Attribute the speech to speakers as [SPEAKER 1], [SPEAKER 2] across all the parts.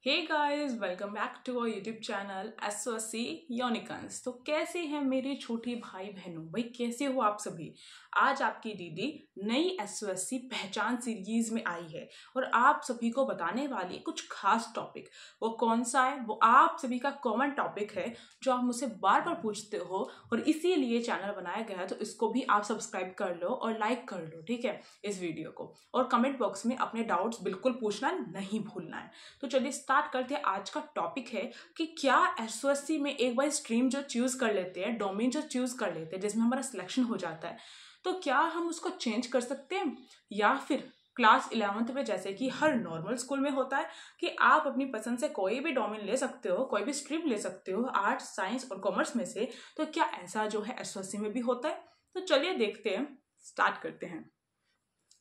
[SPEAKER 1] Hey guys, welcome back to our YouTube channel SOC unicorns. तो कैसे हैं मेरे छोटे भाई बहनों? भाई कैसे हो आप सभी? आज आपकी दीदी नई एसओसी पहचान सीरीज में आई है और आप सभी को बताने वाली कुछ खास टॉपिक। वो कौन सा है? वो आप सभी का कॉमन टॉपिक है जो आप मुझसे बार बार पूछते हो और इसीलिए चैनल बनाया गया है। तो इसको भी आप सब्सक्राइब कर लो और लाइक कर लो, ठीक है, इस वीडियो को। और कमेंट बॉक्स में अपने डाउट्स बिल्कुल पूछना नहीं भूलना है। तो चलिए स्टार्ट करते हैं। आज का टॉपिक है कि क्या एसओएससी में एक बार स्ट्रीम जो चूज कर लेते हैं, डोमेन जो चूज कर लेते हैं, जिसमें हमारा सिलेक्शन हो जाता है, तो क्या हम उसको चेंज कर सकते हैं? या फिर क्लास 11th में जैसे कि हर नॉर्मल स्कूल में होता है कि आप अपनी पसंद से कोई भी डोमेन ले सकते हो, कोई भी स्ट्रीम ले सकते हो, आर्ट्स, साइंस और कॉमर्स में से, तो क्या ऐसा जो है एसओएससी में भी होता है? तो चलिए देखते हैं, स्टार्ट करते हैं।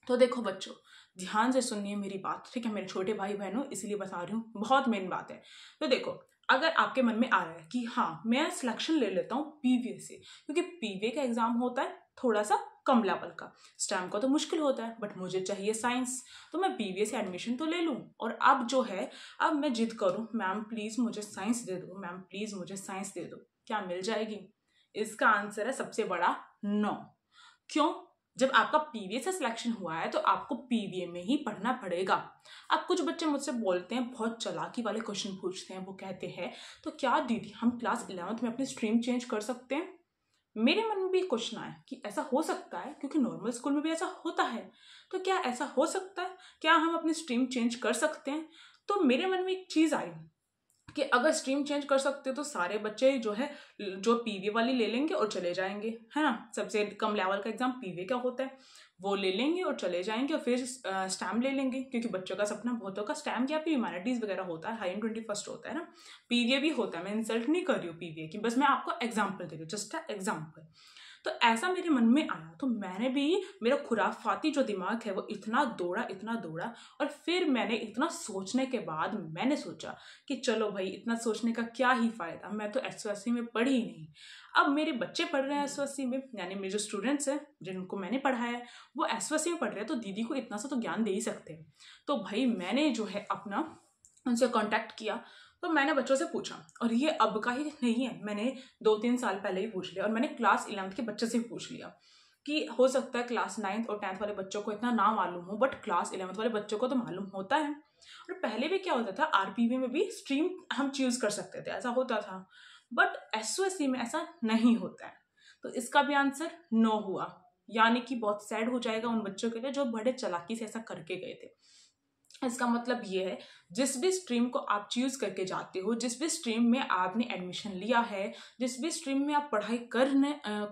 [SPEAKER 1] तो देखो बच्चों, ध्यान से सुनिए मेरी बात, ठीक है मेरे छोटे भाई बहनों, इसलिए बता रही हूँ, बहुत मेन बात है। तो देखो, अगर आपके मन में आ रहा है कि हाँ मैं सिलेक्शन ले लेता हूँ पीवीए से, क्योंकि पीवीए का एग्जाम होता है थोड़ा सा कम लेवल का, स्टैम का तो मुश्किल होता है, बट मुझे चाहिए साइंस, तो मैं पीवीए से एडमिशन तो ले लूँ। और अब जो है, अब मैं जिद करूँ, मैम प्लीज मुझे साइंस दे दो, मैम प्लीज मुझे साइंस दे दो, क्या मिल जाएगी? इसका आंसर है सबसे बड़ा नो। क्यों? जब आपका पीवीए से सिलेक्शन हुआ है तो आपको पीवीए में ही पढ़ना पड़ेगा। अब कुछ बच्चे मुझसे बोलते हैं, बहुत चालाकी वाले क्वेश्चन पूछते हैं, वो कहते हैं तो क्या दीदी हम क्लास 11th में अपनी स्ट्रीम चेंज कर सकते हैं? मेरे मन में भी क्वेश्चन आया कि ऐसा हो सकता है, क्योंकि नॉर्मल स्कूल में भी ऐसा होता है। तो क्या ऐसा हो सकता है? क्या हम अपनी स्ट्रीम चेंज कर सकते हैं? तो मेरे मन में एक चीज आई कि अगर स्ट्रीम चेंज कर सकते हो तो सारे बच्चे जो है जो पीवी वाली ले लेंगे और चले जाएंगे, है ना। सबसे कम लेवल का एग्जाम पीवी का होता है, वो ले लेंगे और चले जाएंगे, और फिर स्टैम ले लेंगे, क्योंकि बच्चों का सपना बहुतों का स्टैम या फिर ह्यूमैनिटीज वगैरह होता है, 121st होता है ना, पीवीए भी होता है। मैं इंसल्ट नहीं कर रही हूँ पीवीए की, बस मैं आपको एग्जाम्पल दे रही हूँ, जस्ट एग्जाम्पल। तो ऐसा मेरे मन में आया, तो मैंने भी, मेरा खुराफाती जो दिमाग है वो इतना दौड़ा, और फिर मैंने इतना सोचने के बाद मैंने सोचा कि चलो भाई, इतना सोचने का क्या ही फायदा, मैं तो एसओएससी में पढ़ी ही नहीं। अब मेरे बच्चे पढ़ रहे हैं एसओएससी में, यानी मेरे जो स्टूडेंट्स हैं जिनको मैंने पढ़ाया है वो एसओएससी में पढ़ रहे हैं, तो दीदी को इतना सा तो ज्ञान दे ही सकते हैं। तो भाई मैंने जो है अपना उनसे कांटेक्ट किया, तो मैंने बच्चों से पूछा, और ये अब का ही नहीं है, मैंने 2-3 साल पहले ही पूछ लिया, और मैंने क्लास 11th के बच्चे से भी पूछ लिया कि हो सकता है क्लास 9th और 10th वाले बच्चों को इतना ना मालूम हो, बट क्लास 11th वाले बच्चों को तो मालूम होता है। और पहले भी क्या होता था, आरपीवी में भी स्ट्रीम हम चूज कर सकते थे, ऐसा होता था, बट एसओएससी में ऐसा नहीं होता है। तो इसका भी आंसर नो हुआ, यानी कि बहुत सैड हो जाएगा उन बच्चों के लिए जो बड़े चालाकी से ऐसा करके गए थे। इसका मतलब ये है, जिस भी स्ट्रीम को आप चूज करके जाते हो, जिस भी स्ट्रीम में आपने एडमिशन लिया है, जिस भी स्ट्रीम में आप पढ़ाई कर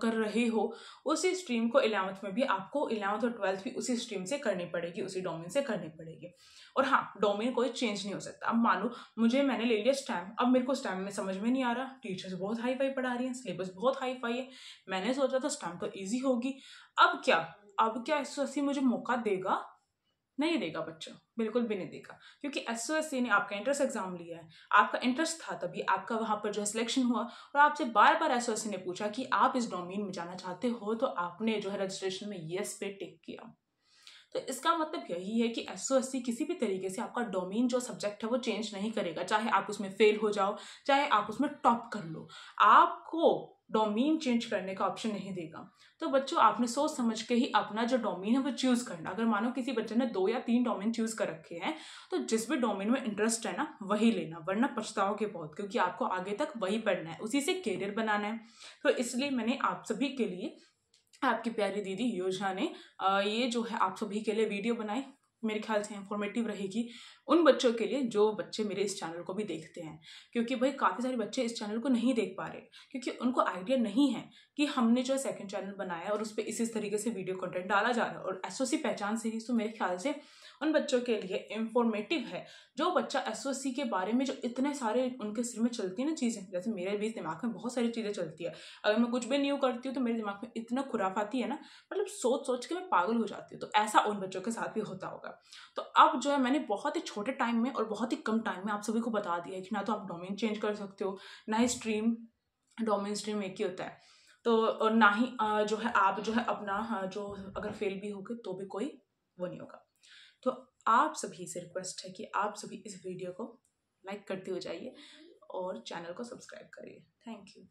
[SPEAKER 1] रहे हो, उसी स्ट्रीम को 11th में भी आपको 11th और 12th भी उसी स्ट्रीम से करनी पड़ेगी, उसी डोमेन से करनी पड़ेगी। और हाँ, डोमेन कोई चेंज नहीं हो सकता। अब मानो मैंने ले लिया स्टैम, अब मेरे को स्टैम में समझ में नहीं आ रहा, टीचर्स बहुत हाई फाई पढ़ा रही हैं, सिलेबस बहुत हाई फाई है, मैंने सोचा था स्टैम तो ईजी होगी। अब क्या एसओएससी मुझे मौका देगा? नहीं देगा बच्चों, बिल्कुल भी नहीं देगा, क्योंकि एसओएससी ने आपका इंट्रेंस एग्जाम लिया है, आपका इंटरेस्ट था तभी आपका वहां पर जो है सिलेक्शन हुआ, और आपसे बार बार एसओएससी ने पूछा कि आप इस डोमेन में जाना चाहते हो, तो आपने जो है रजिस्ट्रेशन में यस पे टिक किया। तो इसका मतलब यही है कि एसओएससी किसी भी तरीके से आपका डोमेन जो सब्जेक्ट है वो चेंज नहीं करेगा, चाहे आप उसमें फेल हो जाओ, चाहे आप उसमें टॉप कर लो, आपको डोमेन चेंज करने का ऑप्शन नहीं देगा। तो बच्चों, आपने सोच समझ के ही अपना जो डोमेन है वो चूज करना। अगर मानो किसी बच्चे ने 2 या 3 डोमेन चूज कर रखे हैं, तो जिस भी डोमेन में इंटरेस्ट है ना वही लेना, वरना पछताओगे बहुत, क्योंकि आपको आगे तक वही पढ़ना है, उसी से करियर बनाना है। तो इसलिए मैंने आप सभी के लिए, आपकी प्यारी दीदी योजना ने ये जो है आप सभी के लिए वीडियो बनाई, मेरे ख्याल से इंफॉर्मेटिव रहेगी उन बच्चों के लिए जो बच्चे मेरे इस चैनल को भी देखते हैं, क्योंकि भाई काफ़ी सारे बच्चे इस चैनल को नहीं देख पा रहे, क्योंकि उनको आइडिया नहीं है कि हमने जो सेकंड चैनल बनाया और उस पर इसी तरीके से वीडियो कंटेंट डाला जा रहा है, और एसओसी पहचान सीरीज तो मेरे ख्याल से उन बच्चों के लिए इंफॉर्मेटिव है, जो बच्चा एसओसी के बारे में जो इतने सारे उनके सिर में चलती है ना चीज़ें, जैसे मेरे भी दिमाग में बहुत सारी चीज़ें चलती है, अगर मैं कुछ भी न्यू करती हूँ तो मेरे दिमाग में इतना खुराफाती है ना, मतलब सोच सोच के मैं पागल हो जाती हूँ। तो ऐसा उन बच्चों के साथ भी होता होगा। तो अब जो है मैंने बहुत ही छोटे टाइम में और बहुत ही कम टाइम में आप सभी को बता दिया है कि ना तो आप डोमेन चेंज कर सकते हो, ना ही स्ट्रीम, डोमेन स्ट्रीम एक ही होता है, तो और ना ही जो है आप जो है अपना जो अगर फेल भी होगे तो भी कोई वो नहीं होगा। तो आप सभी से रिक्वेस्ट है कि आप सभी इस वीडियो को लाइक करते हो जाइए और चैनल को सब्सक्राइब करिए। Thank you.